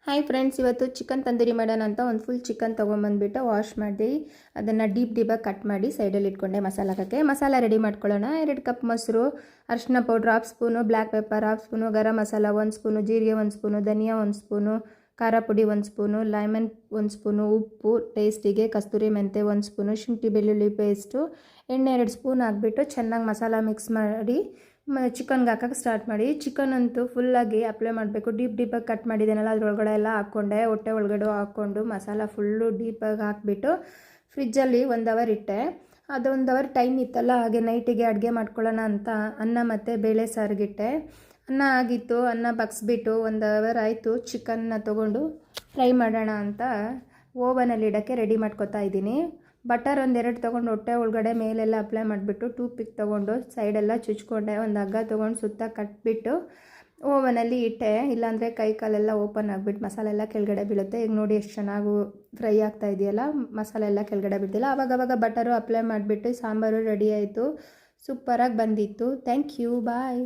Hi friends, ಇವತ್ತು chicken tandoori ಮಾಡೋಣ ಅಂತ ಒಂದು ಫುಲ್ ಚಿಕನ್ ತೊಗೊಂಬಂದ್ಬಿಟ್ಟು ವಾಶ್ ಮಾಡಿ ಅದನ್ನು ಡೀಪಾಗಿ ಕಟ್ ಮಾಡಿ ಸೈಡಲ್ಲಿ ಇಟ್ಕೊಂಡೆ ಮಸಾಲೆ ಹಾಕೋಕ್ಕೆ. ಮಸಾಲ ರೆಡಿ ಮಾಡ್ಕೊಳ್ಳೋಣ. 2 ಕಪ್ ಮೊಸರು, ಅರಿಶಿನ powder 1/2 spoon, black pepper 1/2 spoon, garam masala 1 spoon, ಜೀರಿಗೆ 1 ಸ್ಪೂನು, ಧನಿಯಾ 1 ಸ್ಪೂನು, ಖಾರ ಪುಡಿ 1 ಸ್ಪೂನು, ಲೆಮನ್ 1 ಸ್ಪೂನು, ಉಪ್ಪು ಟೇಸ್ಟಿಗೆ, ಕಸ್ತೂರಿ ಮೆಂತೆ 1 ಸ್ಪೂನು, ಶುಂಠಿ ಬೆಳ್ಳುಳ್ಳಿ ಪೇಸ್ಟು, ಎಣ್ಣೆ 2 ಸ್ಪೂನ್ ಹಾಕ್ಬಿಟ್ಟು ಚೆನ್ನಾಗಿ ಮಸಾಲ ಮಿಕ್ಸ್ ಮಾಡಿ ಚಿಕನ್ಗೆ ಹಾಕೋಕ್ಕೆ ಸ್ಟಾರ್ಟ್ ಮಾಡಿ. ಚಿಕನ್ ಅಂತೂ ಫುಲ್ಲಾಗಿ ಅಪ್ಲೈ ಮಾಡಬೇಕು. ಡೀಪಾಗಿ ಕಟ್ ಮಾಡಿದ್ದೇನಲ್ಲ ಅದರೊಳಗಡೆ ಎಲ್ಲ ಹಾಕ್ಕೊಂಡೆ. ಹೊಟ್ಟೆ ಒಳಗಡೆ ಹಾಕ್ಕೊಂಡು ಮಸಾಲ ಫುಲ್ಲು ಡೀಪಾಗಿ ಹಾಕಿಬಿಟ್ಟು ಫ್ರಿಜ್ಜಲ್ಲಿ 1 ಅವರ್ ಇಟ್ಟೆ. ಅದು 1 ಅವರ್ ಟೈಮ್ ಇತ್ತಲ್ಲ, ಹಾಗೆ ನೈಟಿಗೆ ಅಡುಗೆ ಮಾಡ್ಕೊಳ್ಳೋಣ ಅಂತ ಅನ್ನ ಮತ್ತು ಬೇಳೆ ಸಾರಿಗಿಟ್ಟೆ. ಅನ್ನ ಆಗಿತ್ತು, ಅನ್ನ ಬಗ್ಸ್ಬಿಟ್ಟು 1 ಅವರ್ ಆಯಿತು. ಚಿಕನ್ನ ತೊಗೊಂಡು ಫ್ರೈ ಮಾಡೋಣ ಅಂತ ಓವನಲ್ಲಿ ಇಡೋಕ್ಕೆ ರೆಡಿ ಮಾಡ್ಕೊತಾ ಇದ್ದೀನಿ. ಬಟರ್ 1-2 ತೊಗೊಂಡು ಹೊಟ್ಟೆ ಒಳಗಡೆ ಮೇಲೆಲ್ಲ ಅಪ್ಲೈ ಮಾಡಿಬಿಟ್ಟು ಟೂತ್ ತೊಗೊಂಡು ಸೈಡೆಲ್ಲ ಚುಚ್ಕೊಂಡೆ. ಒಂದು ಹಗ್ಗ ತೊಗೊಂಡು ಸುತ್ತ ಕಟ್ಬಿಟ್ಟು ಓವನಲ್ಲಿ ಇಟ್ಟೆ. ಇಲ್ಲಾಂದರೆ ಕೈ ಕಾಲೆಲ್ಲ ಓಪನ್ ಆಗಿಬಿಟ್ಟು ಮಸಾಲೆ ಎಲ್ಲ ಕೆಳಗಡೆ ಬೀಳುತ್ತೆ. ಈಗ ನೋಡಿ ಎಷ್ಟು ಚೆನ್ನಾಗಿ ಫ್ರೈ ಆಗ್ತಾ ಇದೆಯಲ್ಲ, ಮಸಾಲೆ ಎಲ್ಲ ಕೆಳಗಡೆ ಬಿಡ್ತಿಲ್ಲ. ಆವಾಗವಾಗ ಬಟರು ಅಪ್ಲೈ ಮಾಡಿಬಿಟ್ಟು ಸಾಂಬಾರು ರೆಡಿ ಆಯಿತು. ಸೂಪರಾಗಿ ಬಂದಿತ್ತು. Thank you, bye.